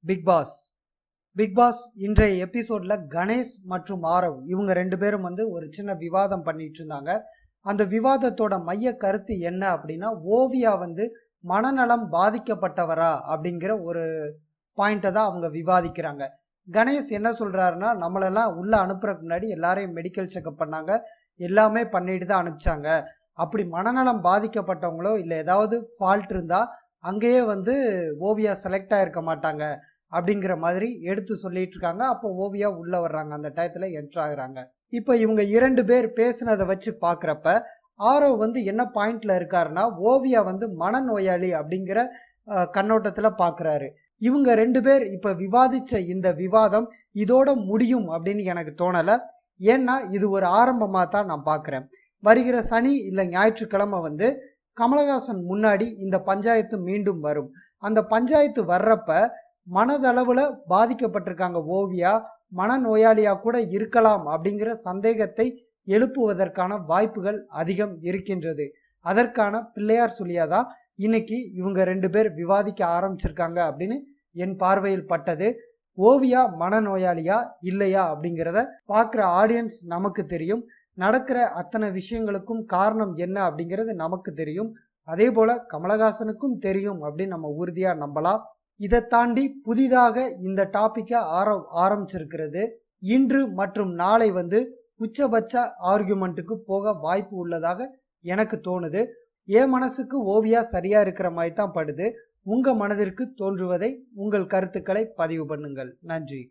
Big pass இன்றைய எபிசோட்ல கணேஷ் மற்றும் ஆரவ் இவங்க ரெண்டு பேரும் ஒரு சின்ன விவாதம் பண்ணிட்டு இருந்தாங்க. அந்த விவாதத்தோட மைய கருத்து என்ன அப்படின்னா, ஓவியா மனநலம் பாதிக்கப்பட்டவரா அப்படிங்கிற ஒரு பாயிண்ட்டை தான் அவங்க விவாதிக்கிறாங்க. கணேஷ் என்ன சொல்றாருன்னா, நம்மளெல்லாம் உள்ள அனுப்புறதுக்கு முன்னாடி எல்லாரையும் மெடிக்கல் செக்அப் பண்ணாங்க, எல்லாமே பண்ணிட்டு தான் அனுப்பிச்சாங்க. அப்படி மனநலம் பாதிக்கப்பட்டவங்களோ இல்லை ஏதாவது ஃபால்ட் இருந்தா அங்கேயே ஓவியா செலக்ட் ஆயிருக்க மாட்டாங்க அப்படிங்கிற மாதிரி எடுத்து சொல்லிட்டு இருக்காங்க. அப்போ ஓவியா உள்ள வர்றாங்க, அந்த டயத்துல என்ட்ரு ஆகுறாங்க. இப்போ இவங்க இரண்டு பேர் பேசுனதை வச்சு பாக்குறப்ப ஆரவ் என்ன பாயிண்ட்ல இருக்காருன்னா, ஓவியா மனநோயாளி அப்படிங்கிற கண்ணோட்டத்துல பாக்குறாரு. இவங்க ரெண்டு பேர் இப்ப விவாதிச்ச இந்த விவாதம் இதோட முடியும் அப்படின்னு எனக்கு தோணல. ஏன்னா இது ஒரு ஆரம்பமா தான் நான் பாக்குறேன். வருகிற சனி இல்ல ஞாயிற்றுக்கிழமை கமலஹாசன் முன்னாடி இந்த பஞ்சாயத்து மீண்டும் வரும். அந்த பஞ்சாயத்து வர்றப்ப மனதளவுல பாதிக்கப்பட்டிருக்காங்க ஓவியா, மனநோயாளியா கூட இருக்கலாம் அப்படிங்கிற சந்தேகத்தை எழுப்புவதற்கான வாய்ப்புகள் அதிகம் இருக்கின்றது. அதற்கான பிள்ளையார் சொல்லியாதான் இன்னைக்கு இவங்க ரெண்டு பேர் விவாதிக்க ஆரம்பிச்சிருக்காங்க அப்படின்னு என் பார்வையில் பட்டது. ஓவியா மனநோயாளியா இல்லையா அப்படிங்கிறத பார்க்குற ஆடியன்ஸ் நமக்கு தெரியும். நடக்கிற அத்தனை விஷயங்களுக்கும் காரணம் என்ன அப்படிங்கிறது நமக்கு தெரியும். அதே போல கமலஹாசனுக்கும் தெரியும் அப்படின்னு நம்ம உறுதியா நம்பலாம். இதை தாண்டி புதிதாக இந்த டாபிக்கை ஆரம்பிச்சிருக்கிறது. இன்று மற்றும் நாளை உச்சபட்ச ஆர்குமெண்ட்டுக்கு போக வாய்ப்பு உள்ளதாக எனக்கு தோணுது. என் மனசுக்கு ஓவியா சரியா இருக்கிற மாதிரி தான் படுது. உங்க மனதிற்கு தோன்றுவதை உங்கள் கருத்துக்களை பதிவு பண்ணுங்கள். நன்றி.